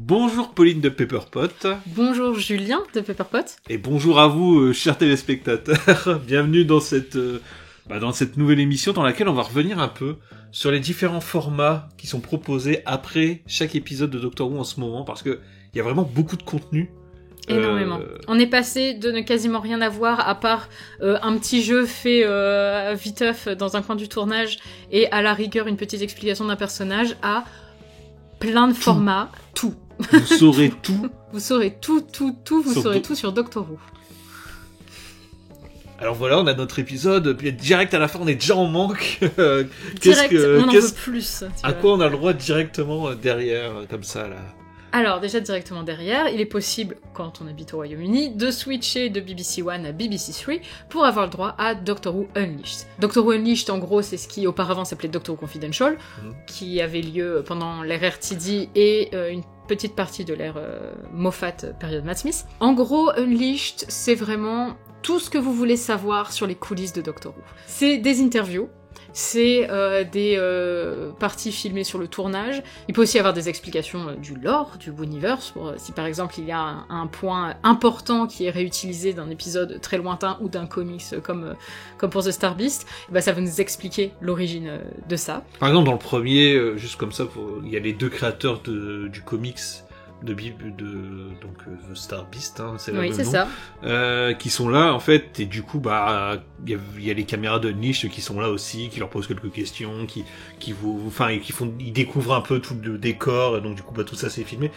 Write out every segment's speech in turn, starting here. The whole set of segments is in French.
Bonjour Pauline de Pepperpot. Bonjour Julien de Pepperpot. Et bonjour à vous, chers téléspectateurs. Bienvenue dans cette nouvelle émission dans laquelle on va revenir un peu sur les différents formats qui sont proposés après chaque épisode de Doctor Who en ce moment, parce que il y a vraiment beaucoup de contenu. Énormément. On est passé de ne quasiment rien avoir à part un petit jeu fait viteuf dans un coin du tournage et à la rigueur une petite explication d'un personnage à plein de formats, tout. Vous saurez tout. Vous saurez tout, vous saurez tout sur Doctor Who. Alors voilà, on a notre épisode, puis direct à la fin, on est déjà en manque. Direct, on en veut plus. À quoi on a le droit directement derrière, comme ça, là? Alors, déjà directement derrière, il est possible, quand on habite au Royaume-Uni, de switcher de BBC One à BBC 3 pour avoir le droit à Doctor Who Unleashed. Doctor Who Unleashed, en gros, c'est ce qui auparavant s'appelait Doctor Who Confidential, qui avait lieu pendant l'ère RTD et une petite partie de l'ère Moffat, période Matt Smith. En gros, Unleashed, c'est vraiment tout ce que vous voulez savoir sur les coulisses de Doctor Who. C'est des interviews, c'est des parties filmées sur le tournage. Il peut aussi y avoir des explications du lore, du Wooniverse, si par exemple il y a un point important qui est réutilisé d'un épisode très lointain ou d'un comics comme pour The Star Beast, bah ça va nous expliquer l'origine de ça. Par exemple dans le premier, juste comme ça, il y a les deux créateurs du comics The Star Beast, hein, c'est oui, le c'est nom, ça. qui sont là en fait, et du coup il y a les caméras de niche qui sont là aussi, qui leur posent quelques questions, ils découvrent un peu tout le décor, et donc du coup tout ça c'est filmé.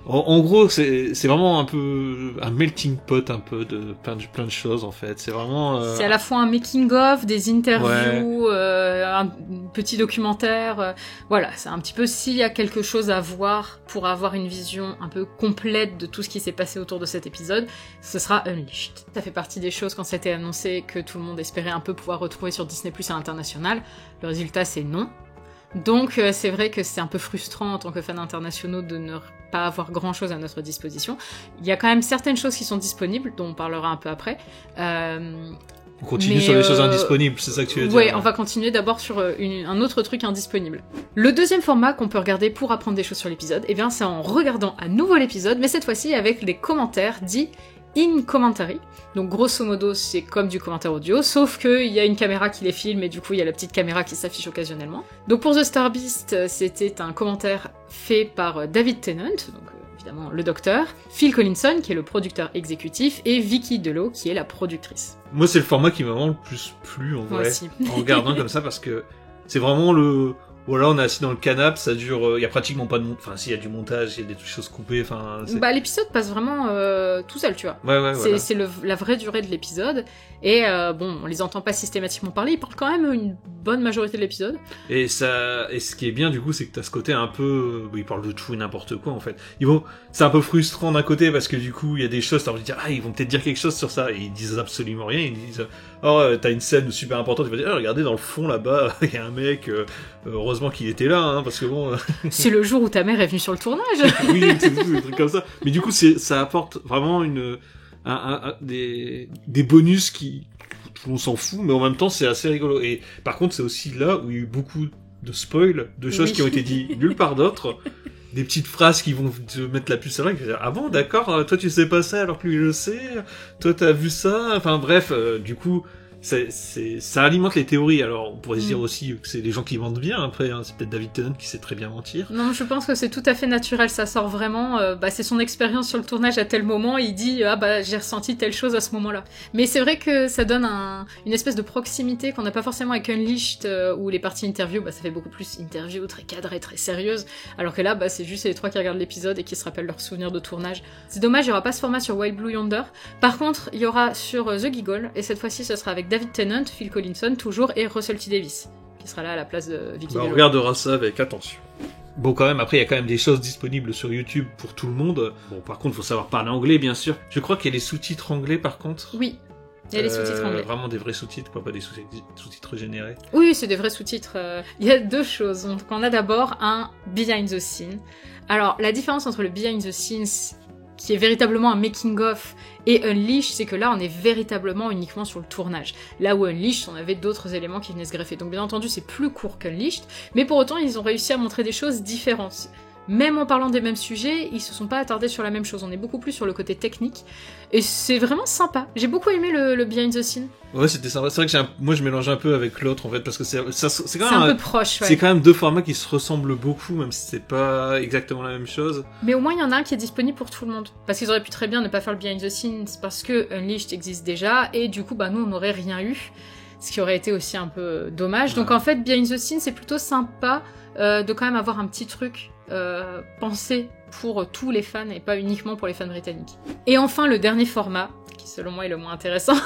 En gros, c'est vraiment un peu un melting pot, un peu de plein de choses en fait. C'est vraiment. C'est à la fois un making of, des interviews, ouais. Un petit documentaire. Voilà, c'est un petit peu s'il y a quelque chose à voir pour avoir une vision un peu complète de tout ce qui s'est passé autour de cet épisode, ce sera Unleashed. Ça fait partie des choses quand c'était annoncé que tout le monde espérait un peu pouvoir retrouver sur Disney+ à l'international. Le résultat, c'est non. Donc c'est vrai que c'est un peu frustrant en tant que fans internationaux de ne pas avoir grand chose à notre disposition. Il y a quand même certaines choses qui sont disponibles, dont on parlera un peu après. On continue sur les choses indisponibles, c'est ça que tu veux dire? Ouais, on va continuer d'abord sur un autre truc indisponible. Le deuxième format qu'on peut regarder pour apprendre des choses sur l'épisode, eh bien c'est en regardant à nouveau l'épisode, mais cette fois-ci avec les commentaires dits in commentary. Donc grosso modo c'est comme du commentaire audio, sauf qu'il y a une caméra qui les filme et du coup il y a la petite caméra qui s'affiche occasionnellement. Donc pour The Star Beast, c'était un commentaire fait par David Tennant, donc évidemment le docteur, Phil Collinson qui est le producteur exécutif et Vicky Dello qui est la productrice. Moi c'est le format qui m'a vraiment le plus plu en vrai, en regardant comme ça, parce que c'est vraiment voilà, on est assis dans le canapé, ça dure, il y a pratiquement pas de montage, enfin s'il y a du montage, il y a des choses coupées, enfin... l'épisode passe vraiment tout seul, tu vois. Ouais, voilà. C'est la vraie durée de l'épisode, et on les entend pas systématiquement parler, ils parlent quand même une bonne majorité de l'épisode. Et ce qui est bien du coup, c'est que t'as ce côté un peu... ils parlent de tout et n'importe quoi en fait. C'est un peu frustrant d'un côté, parce que du coup, il y a des choses, t'as envie de dire, ils vont peut-être dire quelque chose sur ça, et ils disent absolument rien, ils disent... t'as une scène super importante, tu vas dire, regardez dans le fond là-bas, il y a un mec, heureusement qu'il était là, hein, parce que bon... C'est le jour où ta mère est venue sur le tournage. Oui, c'est des trucs comme ça. Mais du coup, ça apporte vraiment des bonus qui... On s'en fout, mais en même temps, c'est assez rigolo. Et par contre, c'est aussi là où il y a eu beaucoup de spoils, de choses qui ont été dites nulle part d'autre. Des petites phrases qui vont te mettre la puce à l'oreille, qui vont dire, ah bon, d'accord, toi tu sais pas ça alors que lui il le sait, toi t'as vu ça, enfin bref, du coup, ça alimente les théories. Alors on pourrait se dire aussi que c'est les gens qui mentent bien après, hein. C'est peut-être David Tennant qui sait très bien mentir. Non, je pense que c'est tout à fait naturel, ça sort vraiment, c'est son expérience sur le tournage à tel moment, il dit j'ai ressenti telle chose à ce moment-là. Mais c'est vrai que ça donne une espèce de proximité qu'on n'a pas forcément avec Unleashed, où les parties interview, ça fait beaucoup plus interview, très cadrée, très sérieuse, alors que là, c'est juste les trois qui regardent l'épisode et qui se rappellent leurs souvenirs de tournage. C'est dommage, il y aura pas ce format sur Wild Blue Yonder. Par contre, il y aura sur The Giggle, et cette fois-ci, ce sera avec David Tennant, Phil Collinson toujours, et Russell T. Davies, qui sera là à la place de Vicky Dello. On regardera ça avec attention. Bon, quand même, après, il y a quand même des choses disponibles sur YouTube pour tout le monde. Bon, par contre, il faut savoir parler anglais, bien sûr. Je crois qu'il y a les sous-titres anglais, par contre. Oui, il y a les sous-titres anglais. Vraiment des vrais sous-titres, pas des sous-titres générés. Oui, c'est des vrais sous-titres. Il y a deux choses. Donc, on a d'abord un Behind the Scenes. Alors, la différence entre le Behind the Scenes, qui est véritablement un making-of, et Unleashed, c'est que là, on est véritablement uniquement sur le tournage. Là où Unleashed, on avait d'autres éléments qui venaient se greffer. Donc bien entendu, c'est plus court qu'Unleashed, mais pour autant, ils ont réussi à montrer des choses différentes. même en parlant des mêmes sujets, ils se sont pas attardés sur la même chose. On est beaucoup plus sur le côté technique. Et c'est vraiment sympa. J'ai beaucoup aimé le behind the scene. Ouais, c'était sympa. C'est vrai que moi je mélange un peu avec l'autre en fait, parce que c'est quand C'est même un peu proche, ouais. C'est quand même deux formats qui se ressemblent beaucoup, même si c'est pas exactement la même chose. Mais au moins il y en a un qui est disponible pour tout le monde. Parce qu'ils auraient pu très bien ne pas faire le behind the scenes parce que Unleashed existe déjà, et du coup nous on n'aurait rien eu. Ce qui aurait été aussi un peu dommage. Ouais. Donc en fait, behind the scenes, c'est plutôt sympa de quand même avoir un petit truc pensé pour tous les fans et pas uniquement pour les fans britanniques. Et enfin, le dernier format, qui selon moi est le moins intéressant,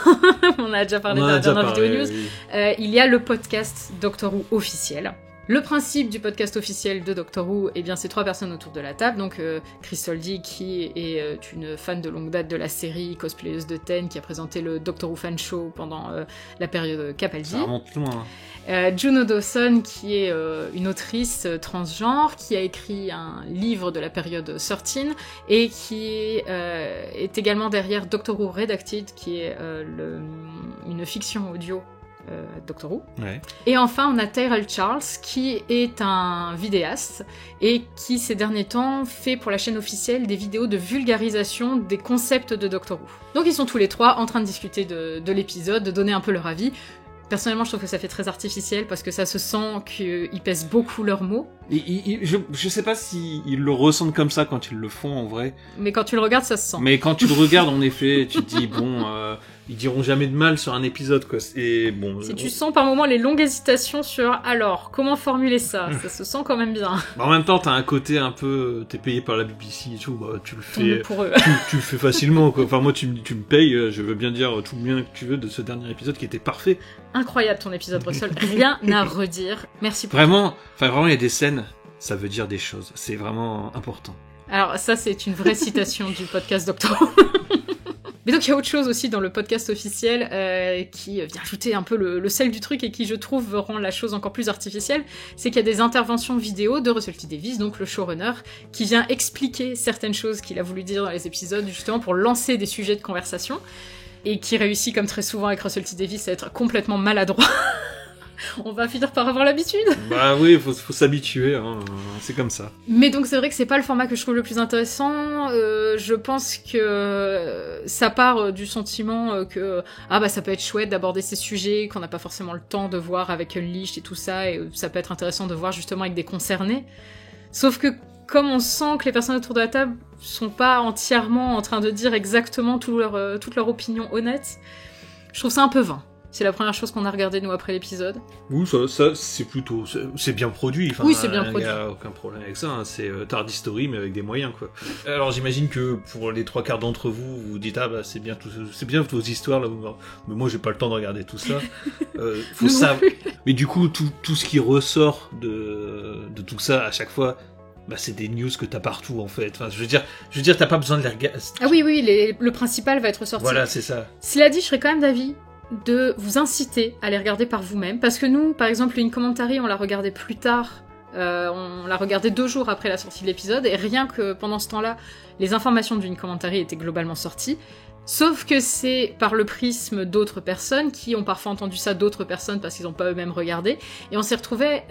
on a déjà parlé dans la vidéo news, oui. Il y a le podcast Doctor Who officiel. Le principe du podcast officiel de Doctor Who, eh bien, c'est 3 personnes autour de la table. Donc, Crystal D, qui est une fan de longue date de la série, cosplayeuse de Ten, qui a présenté le Doctor Who Fan Show pendant la période Capaldi. Ça remonte loin. Juno Dawson, qui est une autrice transgenre, qui a écrit un livre de la période 13, et qui est également derrière Doctor Who Redacted, qui est une fiction audio Doctor Who. Ouais. Et enfin, on a Tyrell Charles, qui est un vidéaste et qui, ces derniers temps, fait pour la chaîne officielle des vidéos de vulgarisation des concepts de Doctor Who. Donc ils sont tous les 3 en train de discuter de l'épisode, de donner un peu leur avis. Personnellement, je trouve que ça fait très artificiel parce que ça se sent qu'ils pèsent beaucoup leurs mots. Je sais pas s'ils le ressentent comme ça quand ils le font en vrai. Mais quand tu le regardes, ça se sent. Mais quand tu le regardes, en effet, tu te dis ils diront jamais de mal sur un épisode, quoi. Et bon. Si tu sens par moments les longues hésitations sur alors comment formuler ça, ça se sent quand même bien. En même temps, t'as un côté un peu, t'es payé par la BBC et tout, tu le fais. Pour eux. tu le fais facilement, quoi. Enfin moi, tu me payes, je veux bien dire tout le bien que tu veux de ce dernier épisode qui était parfait. Incroyable ton épisode, Russell. Rien à redire. Merci pour vraiment, il y a des scènes, ça veut dire des choses. C'est vraiment important. Alors ça, c'est une vraie citation du podcast Doctor Who. Mais donc il y a autre chose aussi dans le podcast officiel qui vient ajouter un peu le sel du truc et qui, je trouve, rend la chose encore plus artificielle, c'est qu'il y a des interventions vidéo de Russell T Davies, donc le showrunner, qui vient expliquer certaines choses qu'il a voulu dire dans les épisodes, justement pour lancer des sujets de conversation, et qui réussit, comme très souvent avec Russell T Davies, à être complètement maladroit. On va finir par avoir l'habitude. Bah oui, faut s'habituer, hein. C'est comme ça. Mais donc c'est vrai que c'est pas le format que je trouve le plus intéressant. Je pense que ça part du sentiment que ça peut être chouette d'aborder ces sujets qu'on n'a pas forcément le temps de voir avec Unleashed et tout ça, et ça peut être intéressant de voir justement avec des concernés. Sauf que comme on sent que les personnes autour de la table sont pas entièrement en train de dire exactement toute leur opinion honnête, je trouve ça un peu vain. C'est la première chose qu'on a regardé, nous, après l'épisode. Oui, ça c'est plutôt... C'est bien produit. Enfin, oui, c'est bien produit. Il n'y a aucun problème avec ça. Hein. C'est TARDIS Story, mais avec des moyens, quoi. Alors, j'imagine que pour les 3/4 d'entre vous, vous dites, c'est bien vos histoires, là. Mais moi, j'ai pas le temps de regarder tout ça. Faut savoir... Mais du coup, tout ce qui ressort de tout ça, à chaque fois... c'est des news que t'as partout, en fait. Enfin, je veux dire, t'as pas besoin de les regarder. Ah oui, le principal va être ressorti. Voilà, c'est ça. Cela dit, je serais quand même d'avis de vous inciter à les regarder par vous-même, parce que nous, par exemple, une commentary, on l'a regardé plus tard, on l'a regardé 2 jours après la sortie de l'épisode, et rien que pendant ce temps-là, les informations d'une commentary étaient globalement sorties, sauf que c'est par le prisme d'autres personnes qui ont parfois entendu ça d'autres personnes parce qu'ils n'ont pas eux-mêmes regardé, et on s'est retrouvés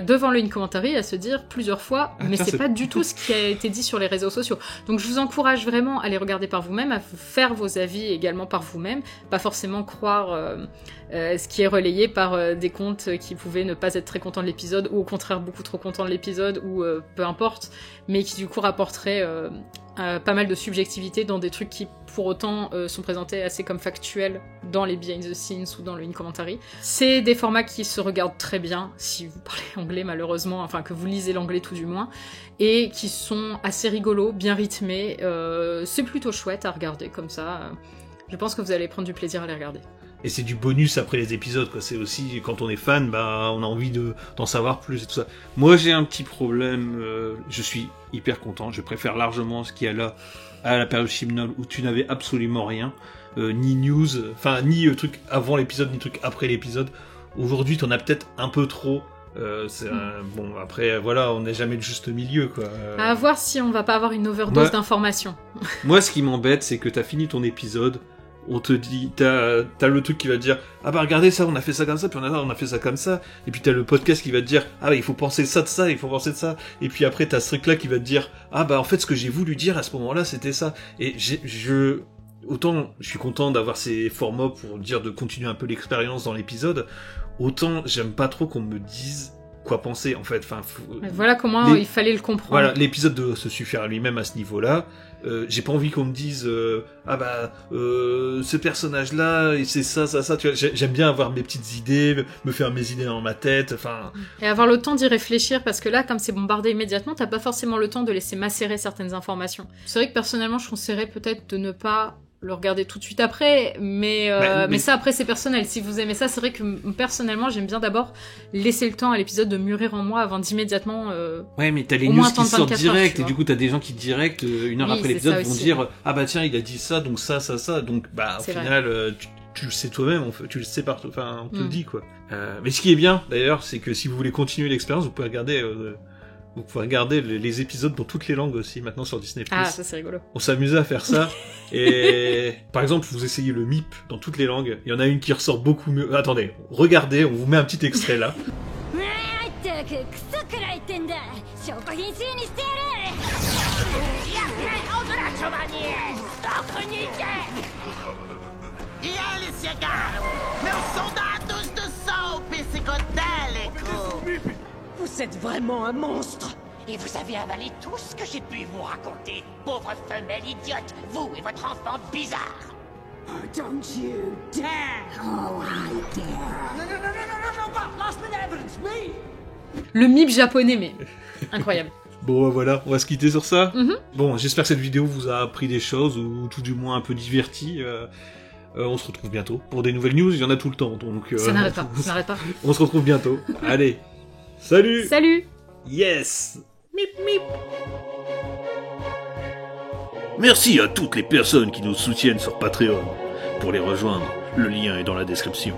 devant le commentary à se dire plusieurs fois mais c'est pas du tout ce qui a été dit sur les réseaux sociaux. Donc je vous encourage vraiment à les regarder par vous-même, à vous faire vos avis également par vous-même, pas forcément croire ce qui est relayé par des comptes qui pouvaient ne pas être très contents de l'épisode, ou au contraire beaucoup trop contents de l'épisode, ou peu importe, mais qui du coup rapporteraient pas mal de subjectivité dans des trucs qui pour autant sont présentés assez comme factuels dans les behind the scenes ou dans le in-commentary. C'est des formats qui se regardent très bien si vous parlez anglais, malheureusement, enfin que vous lisez l'anglais tout du moins, et qui sont assez rigolos, bien rythmés, c'est plutôt chouette à regarder comme ça. Je pense que vous allez prendre du plaisir à les regarder. Et c'est du bonus après les épisodes, quoi. C'est aussi, quand on est fan, on a envie d'en savoir plus et tout ça. Moi, j'ai un petit problème, je suis hyper content, je préfère largement ce qu'il y a là, à la période Chibnall, où tu n'avais absolument rien, ni news, ni truc avant l'épisode, ni truc après l'épisode. Aujourd'hui, t'en as peut-être un peu trop. Bon, après, voilà, on n'est jamais le juste milieu, quoi. À voir si on va pas avoir une overdose d'informations. Moi, ce qui m'embête, c'est que t'as fini ton épisode, on te dit, t'as le truc qui va te dire, ah bah regardez ça, on a fait ça comme ça, puis on a fait ça comme ça, et puis t'as le podcast qui va te dire, ah bah il faut penser ça de ça, il faut penser de ça, et puis après t'as ce truc là qui va te dire, ah bah en fait ce que j'ai voulu dire à ce moment-là c'était ça, et autant je suis content d'avoir ces formats pour dire de continuer un peu l'expérience dans l'épisode, autant j'aime pas trop qu'on me dise quoi penser en fait. Enfin, voilà comment il fallait le comprendre. Voilà, l'épisode doit se suffire à lui-même à ce niveau-là. J'ai pas envie qu'on me dise ce personnage-là, c'est ça. Tu vois, j'aime bien avoir mes petites idées, me faire mes idées dans ma tête. Enfin. Et avoir le temps d'y réfléchir parce que là, comme c'est bombardé immédiatement, t'as pas forcément le temps de laisser macérer certaines informations. C'est vrai que personnellement, je conseillerais peut-être de ne pas le regarder tout de suite après, mais ça après c'est personnel. Si vous aimez ça, c'est vrai que personnellement j'aime bien d'abord laisser le temps à l'épisode de mûrir en moi avant d'immédiatement ouais, mais t'as les news qui sortent direct, et du coup t'as des gens qui direct une heure après l'épisode vont dire ah bah tiens il a dit ça, donc ça, donc bah au final tu le sais toi-même, tu le sais partout, enfin on te le dit quoi. Mais ce qui est bien d'ailleurs, c'est que si vous voulez continuer l'expérience, vous pouvez regarder les épisodes dans toutes les langues aussi, maintenant sur Disney+. Ah, ça c'est rigolo. On s'amusait à faire ça. Et par exemple, vous essayez le MIP dans toutes les langues. Il y en a une qui ressort beaucoup mieux. Attendez, regardez, on vous met un petit extrait là. Vous êtes vraiment un monstre! Et vous avez avalé tout ce que j'ai pu vous raconter, pauvre femelle idiote, vous et votre enfant bizarre! Oh, don't you dare! Oh, I dare! Non, pas last minute evidence, me! Le MIP japonais, mais incroyable. Bon, voilà, on va se quitter sur ça. Bon, j'espère que cette vidéo vous a appris des choses, ou tout du moins un peu diverti. On se retrouve bientôt pour des nouvelles news, il y en a tout le temps, donc... Ça n'arrête pas, ça n'arrête pas. On se retrouve bientôt. Allez, salut! Salut! Yes! Mip, mip. Merci à toutes les personnes qui nous soutiennent sur Patreon. Pour les rejoindre, le lien est dans la description.